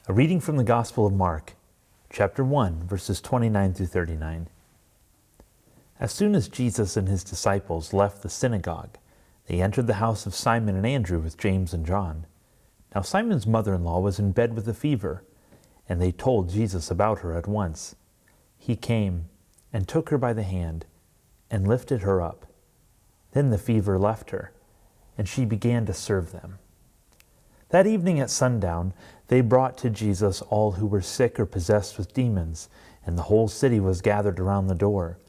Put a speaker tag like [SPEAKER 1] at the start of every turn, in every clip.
[SPEAKER 1] A reading from the Gospel of Mark, chapter 1, verses 29 through 39. As soon as Jesus and his disciples left the synagogue, they entered the house of Simon and Andrew with James and John. Now Simon's mother-in-law was in bed with a fever, and they told Jesus about her at once. He came and took her by the hand and lifted her up. Then the fever left her, and she began to serve them. That evening at sundown, they brought to Jesus all who were sick or possessed with demons, and the whole city was gathered around the door.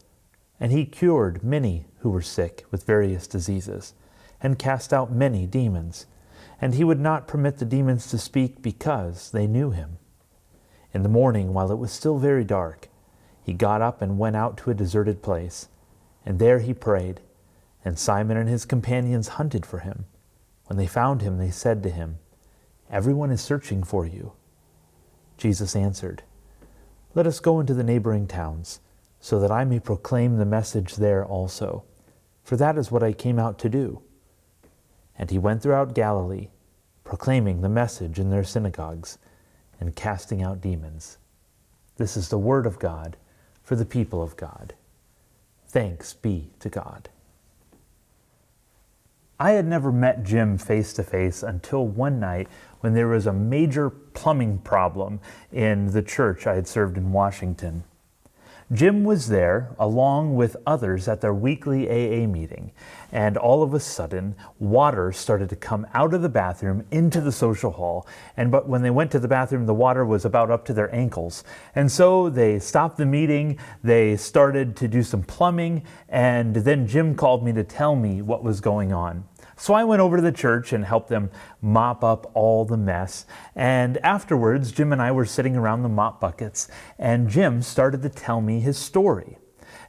[SPEAKER 1] And he cured many who were sick with various diseases, and cast out many demons. And he would not permit the demons to speak because they knew him. In the morning, while it was still very dark, he got up and went out to a deserted place, and there he prayed. And Simon and his companions hunted for him. When they found him, they said to him, "Everyone is searching for you." Jesus answered, "Let us go into the neighboring towns, so that I may proclaim the message there also, for that is what I came out to do." And he went throughout Galilee, proclaiming the message in their synagogues, and casting out demons. This is the word of God for the people of God. Thanks be to God. I had never met Jim face to face until one night when there was a major plumbing problem in the church I had served in Washington. Jim was there along with others at their weekly AA meeting, and all of a sudden water started to come out of the bathroom into the social hall, but when they went to the bathroom the water was about up to their ankles. And so they stopped the meeting, they started to do some plumbing, and then Jim called me to tell me what was going on. So I went over to the church and helped them mop up all the mess. And afterwards, Jim and I were sitting around the mop buckets, and Jim started to tell me his story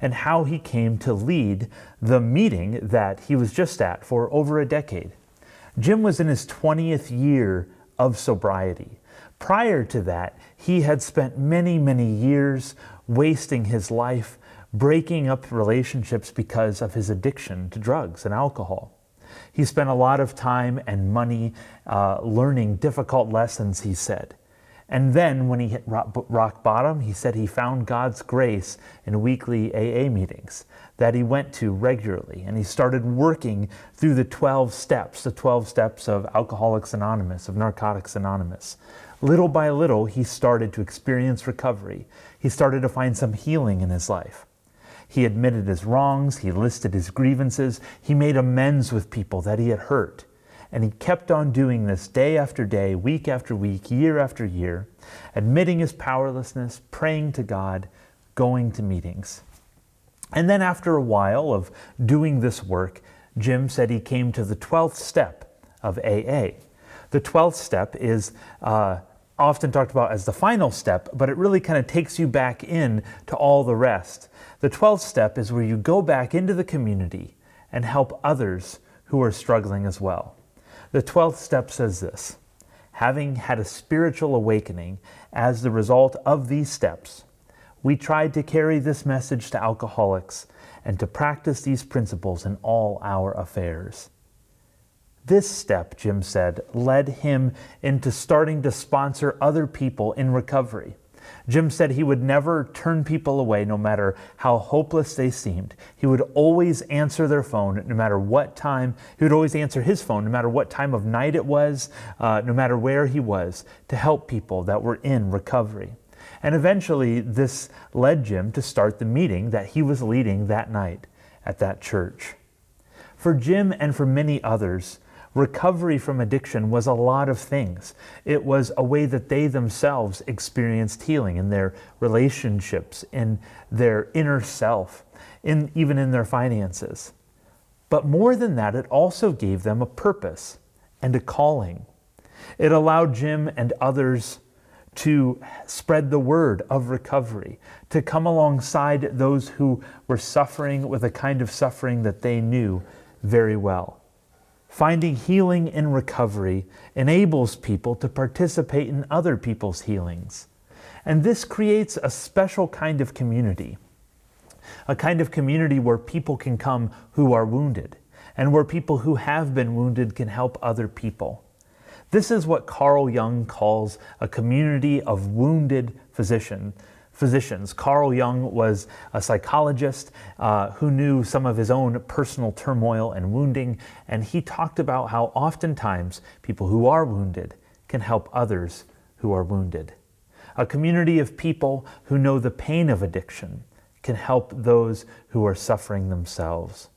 [SPEAKER 1] and how he came to lead the meeting that he was just at for over a decade. Jim was in his 20th year of sobriety. Prior to that, he had spent many, many years wasting his life, breaking up relationships because of his addiction to drugs and alcohol. He spent a lot of time and money learning difficult lessons, he said. And then when he hit rock bottom, he said he found God's grace in weekly AA meetings that he went to regularly. And he started working through the 12 steps of Alcoholics Anonymous, of Narcotics Anonymous. Little by little, he started to experience recovery. He started to find some healing in his life. He admitted his wrongs, he listed his grievances, he made amends with people that he had hurt. And he kept on doing this day after day, week after week, year after year, admitting his powerlessness, praying to God, going to meetings. And then after a while of doing this work, Jim said he came to the 12th step of AA. The 12th step is often talked about as the final step, but it really kind of takes you back in to all the rest. The 12th step is where you go back into the community and help others who are struggling as well. The 12th step says this: having had a spiritual awakening as the result of these steps, we tried to carry this message to alcoholics and to practice these principles in all our affairs. This step, Jim said, led him into starting to sponsor other people in recovery. Jim said he would never turn people away no matter how hopeless they seemed. He would always answer their phone no matter what time. He would always answer his phone no matter what time of night it was, no matter where he was, to help people that were in recovery. And eventually this led Jim to start the meeting that he was leading that night at that church. For Jim and for many others, recovery from addiction was a lot of things. It was a way that they themselves experienced healing in their relationships, in their inner self, even in their finances. But more than that, it also gave them a purpose and a calling. It allowed Jim and others to spread the word of recovery, to come alongside those who were suffering with a kind of suffering that they knew very well. Finding healing in recovery enables people to participate in other people's healings. And this creates a special kind of community, a kind of community where people can come who are wounded, and where people who have been wounded can help other people. This is what Carl Jung calls a community of wounded physicians. Carl Jung was a psychologist who knew some of his own personal turmoil and wounding, and he talked about how oftentimes people who are wounded can help others who are wounded. A community of people who know the pain of addiction can help those who are suffering themselves.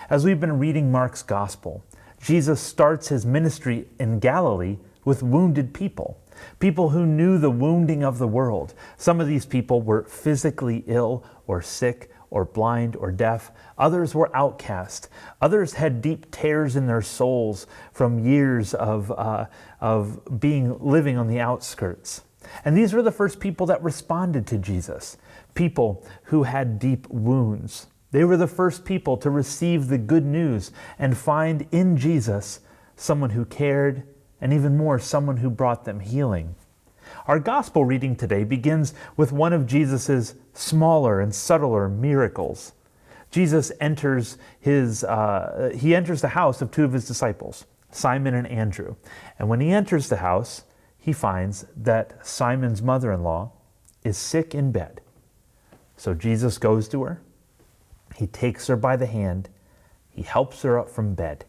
[SPEAKER 1] As we've been reading Mark's Gospel, Jesus starts his ministry in Galilee with wounded people who knew the wounding of the world. Some of these people were physically ill or sick or blind or deaf. Others were outcast. Others had deep tears in their souls from years of living on the outskirts. And these were the first people that responded to Jesus, people who had deep wounds. They were the first people to receive the good news and find in Jesus someone who cared, and even more, someone who brought them healing. Our gospel reading today begins with one of Jesus's smaller and subtler miracles. Jesus enters the house of two of his disciples, Simon and Andrew. And when he enters the house, he finds that Simon's mother-in-law is sick in bed. So Jesus goes to her. He takes her by the hand. He helps her up from bed.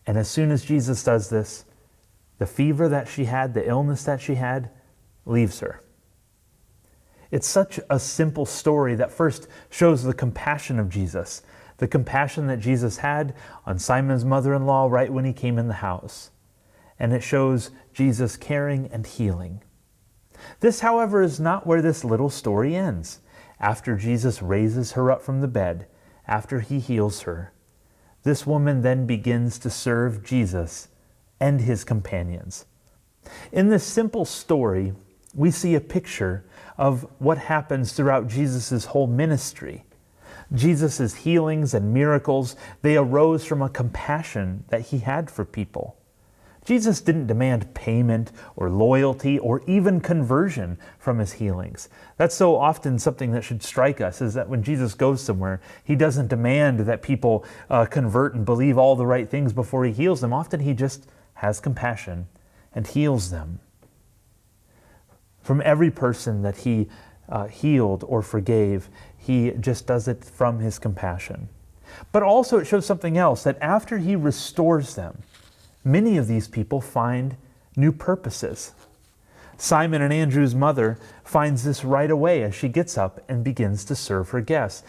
[SPEAKER 1] And as soon as Jesus does this, the fever that she had, the illness that she had, leaves her. It's such a simple story that first shows the compassion of Jesus, the compassion that Jesus had on Simon's mother-in-law right when he came in the house. And it shows Jesus caring and healing. This, however, is not where this little story ends. After Jesus raises her up from the bed, after he heals her, this woman then begins to serve Jesus and his companions. In this simple story, we see a picture of what happens throughout Jesus' whole ministry. Jesus' healings and miracles, they arose from a compassion that he had for people. Jesus didn't demand payment or loyalty or even conversion from his healings. That's so often something that should strike us, is that when Jesus goes somewhere, he doesn't demand that people convert and believe all the right things before he heals them. Often he just has compassion and heals them. From every person that he healed or forgave, he just does it from his compassion. But also it shows something else, that after he restores them, many of these people find new purposes. Simon and Andrew's mother finds this right away as she gets up and begins to serve her guest.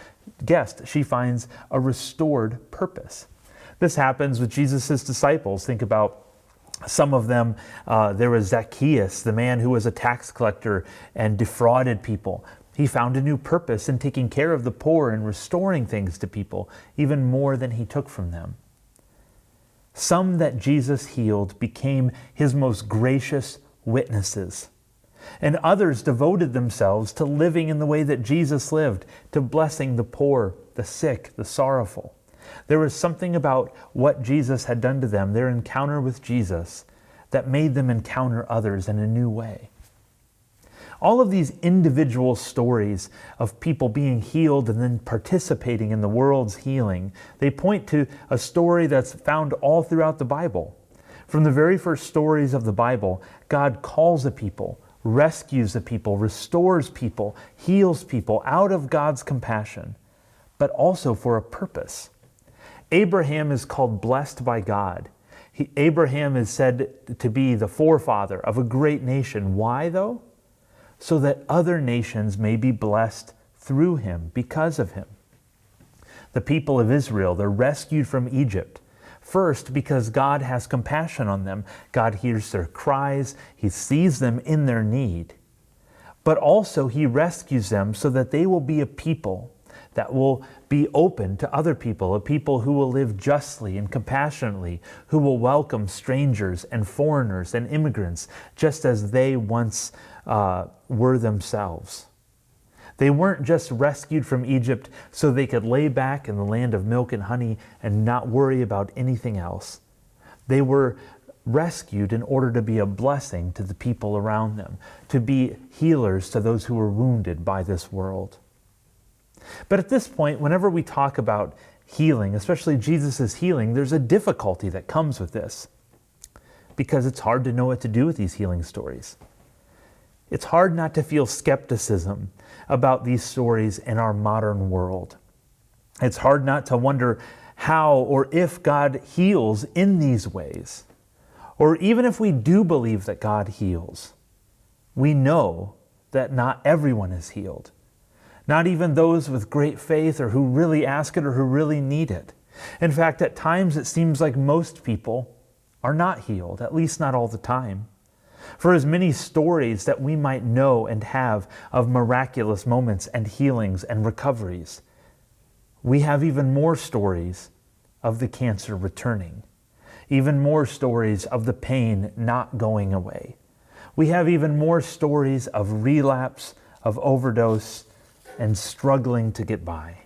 [SPEAKER 1] She finds a restored purpose. This happens with Jesus' disciples. Think about some of them. There was Zacchaeus, the man who was a tax collector and defrauded people. He found a new purpose in taking care of the poor and restoring things to people, even more than he took from them. Some that Jesus healed became his most gracious witnesses, and others devoted themselves to living in the way that Jesus lived, to blessing the poor, the sick, the sorrowful. There was something about what Jesus had done to them, their encounter with Jesus, that made them encounter others in a new way. All of these individual stories of people being healed and then participating in the world's healing, they point to a story that's found all throughout the Bible. From the very first stories of the Bible, God calls a people, rescues a people, restores people, heals people out of God's compassion, but also for a purpose. Abraham is called blessed by God. Abraham is said to be the forefather of a great nation. Why, though? So that other nations may be blessed through him, because of him. The people of Israel, they're rescued from Egypt. First, because God has compassion on them. God hears their cries. He sees them in their need. But also he rescues them so that they will be a people that will be open to other people, a people who will live justly and compassionately, who will welcome strangers and foreigners and immigrants, just as they once were themselves. They weren't just rescued from Egypt so they could lay back in the land of milk and honey and not worry about anything else. They were rescued in order to be a blessing to the people around them, to be healers to those who were wounded by this world. But at this point, whenever we talk about healing, especially Jesus' healing, there's a difficulty that comes with this. because it's hard to know what to do with these healing stories. It's hard not to feel skepticism about these stories in our modern world. It's hard not to wonder how or if God heals in these ways. Or even if we do believe that God heals, we know that not everyone is healed. Not even those with great faith or who really ask it or who really need it. In fact, at times it seems like most people are not healed, at least not all the time. For as many stories that we might know and have of miraculous moments and healings and recoveries, we have even more stories of the cancer returning, even more stories of the pain not going away. We have even more stories of relapse, of overdose, and struggling to get by.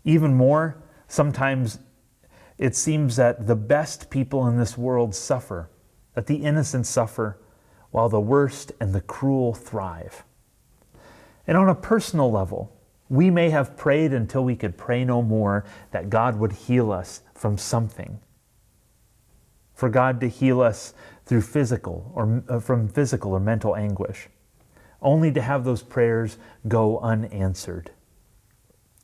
[SPEAKER 1] Even more, sometimes it seems that the best people in this world suffer, that the innocent suffer, while the worst and the cruel thrive. And on a personal level, we may have prayed until we could pray no more that God would heal us from something. For God to heal us through physical or mental anguish, only to have those prayers go unanswered.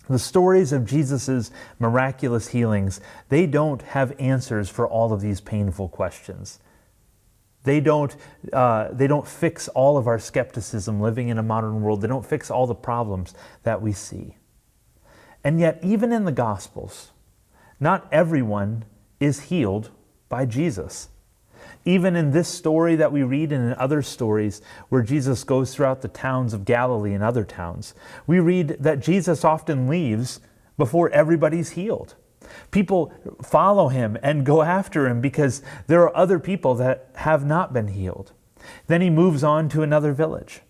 [SPEAKER 1] The stories of Jesus' miraculous healings, they don't have answers for all of these painful questions. They don't fix all of our skepticism living in a modern world. They don't fix all the problems that we see. And yet, even in the Gospels, not everyone is healed by Jesus. Even in this story that we read and in other stories where Jesus goes throughout the towns of Galilee and other towns, we read that Jesus often leaves before everybody's healed. People follow him and go after him because there are other people that have not been healed. Then he moves on to another village.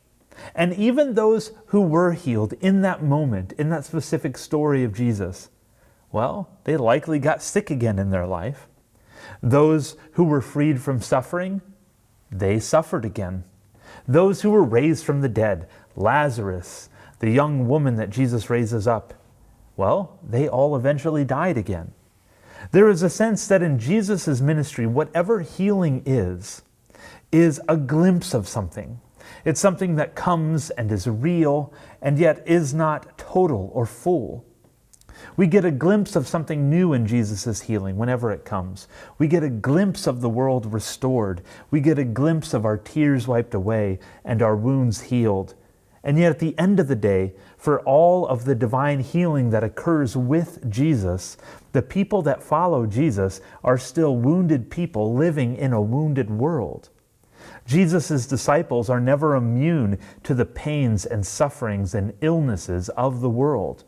[SPEAKER 1] And even those who were healed in that moment, in that specific story of Jesus, well, they likely got sick again in their life. Those who were freed from suffering, they suffered again. Those who were raised from the dead, Lazarus, the young woman that Jesus raises up, well, they all eventually died again. There is a sense that in Jesus' ministry, whatever healing is a glimpse of something. It's something that comes and is real, and yet is not total or full. We get a glimpse of something new in Jesus' healing whenever it comes. We get a glimpse of the world restored. We get a glimpse of our tears wiped away and our wounds healed. And yet at the end of the day, for all of the divine healing that occurs with Jesus, the people that follow Jesus are still wounded people living in a wounded world. Jesus' disciples are never immune to the pains and sufferings and illnesses of the world,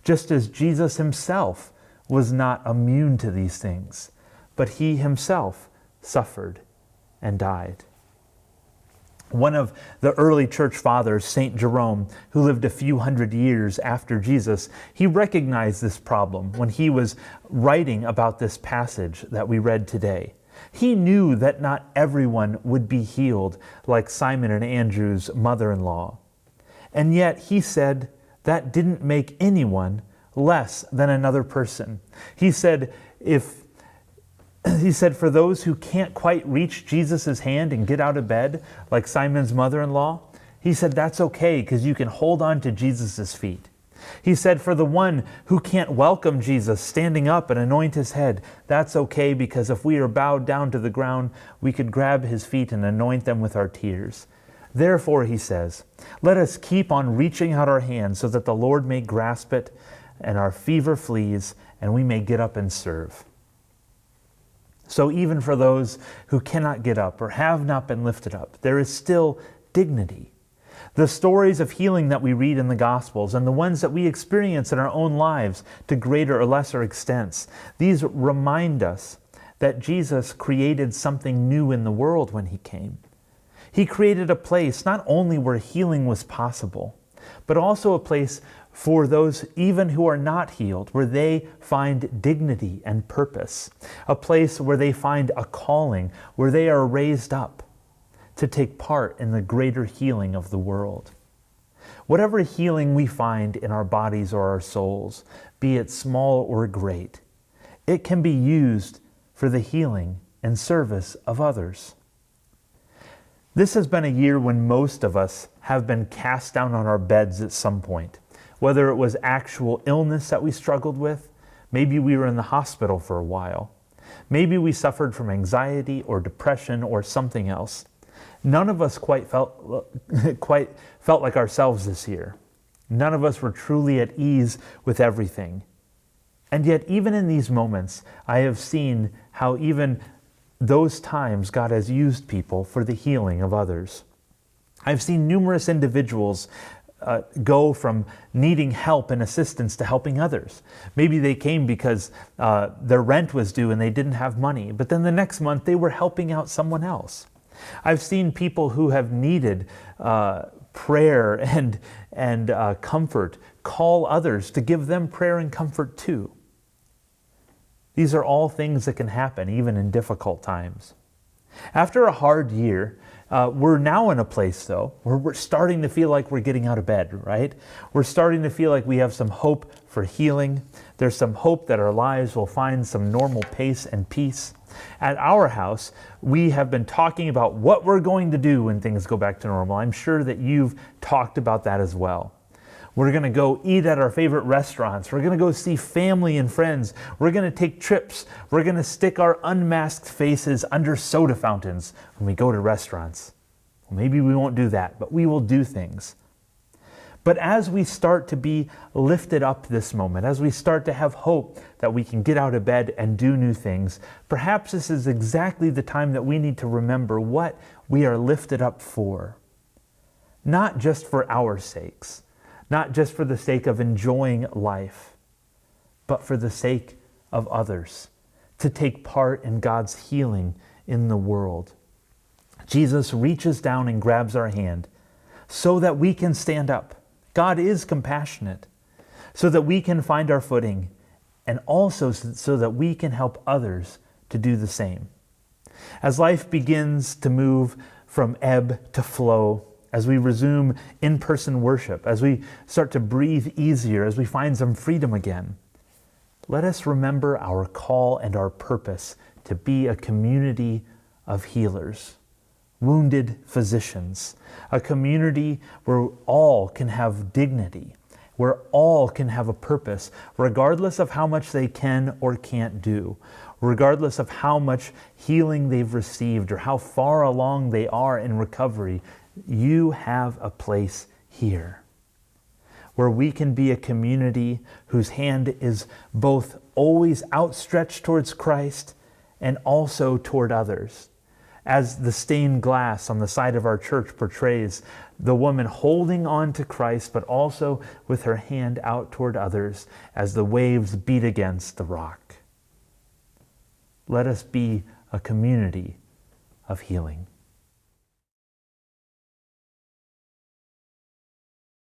[SPEAKER 1] just as Jesus himself was not immune to these things, but he himself suffered and died. One of the early church fathers, St. Jerome, who lived a few hundred years after Jesus, he recognized this problem when he was writing about this passage that we read today. He knew that not everyone would be healed like Simon and Andrew's mother-in-law. And yet he said that didn't make anyone less than another person. He said, for those who can't quite reach Jesus' hand and get out of bed, like Simon's mother-in-law, he said that's okay because you can hold on to Jesus' feet. He said for the one who can't welcome Jesus standing up and anoint his head, that's okay because if we are bowed down to the ground, we could grab his feet and anoint them with our tears. Therefore, he says, let us keep on reaching out our hands so that the Lord may grasp it and our fever flees and we may get up and serve. So even for those who cannot get up or have not been lifted up, there is still dignity. The stories of healing that we read in the Gospels and the ones that we experience in our own lives to greater or lesser extents, these remind us that Jesus created something new in the world when he came. He created a place not only where healing was possible, but also a place for those even who are not healed, where they find dignity and purpose, a place where they find a calling, where they are raised up to take part in the greater healing of the world. Whatever healing we find in our bodies or our souls, be it small or great, it can be used for the healing and service of others. This has been a year when most of us have been cast down on our beds at some point, whether it was actual illness that we struggled with, maybe we were in the hospital for a while, maybe we suffered from anxiety or depression or something else. None of us quite felt like ourselves this year. None of us were truly at ease with everything. And yet, even in these moments, I have seen how even those times God has used people for the healing of others. I've seen numerous individuals go from needing help and assistance to helping others. Maybe they came because their rent was due and they didn't have money, but then the next month they were helping out someone else. I've seen people who have needed prayer and comfort call others to give them prayer and comfort too. These are all things that can happen even in difficult times. After a hard year, we're now in a place though where we're starting to feel like we're getting out of bed, right? We're starting to feel like we have some hope for healing. There's some hope that our lives will find some normal pace and peace. At our house, we have been talking about what we're going to do when things go back to normal. I'm sure that you've talked about that as well. We're going to go eat at our favorite restaurants. We're going to go see family and friends. We're going to take trips. We're going to stick our unmasked faces under soda fountains when we go to restaurants. Well, maybe we won't do that, but we will do things. But as we start to be lifted up this moment, as we start to have hope that we can get out of bed and do new things, perhaps this is exactly the time that we need to remember what we are lifted up for. Not just for our sakes, not just for the sake of enjoying life, but for the sake of others, to take part in God's healing in the world. Jesus reaches down and grabs our hand so that we can stand up. God is compassionate, so that we can find our footing, and also so that we can help others to do the same. As life begins to move from ebb to flow, as we resume in-person worship, as we start to breathe easier, as we find some freedom again, let us remember our call and our purpose to be a community of healers, wounded physicians, a community where all can have dignity, where all can have a purpose, regardless of how much they can or can't do, regardless of how much healing they've received or how far along they are in recovery. You have a place here where we can be a community whose hand is both always outstretched towards Christ and also toward others. As the stained glass on the side of our church portrays, the woman holding on to Christ, but also with her hand out toward others as the waves beat against the rock. Let us be a community of healing.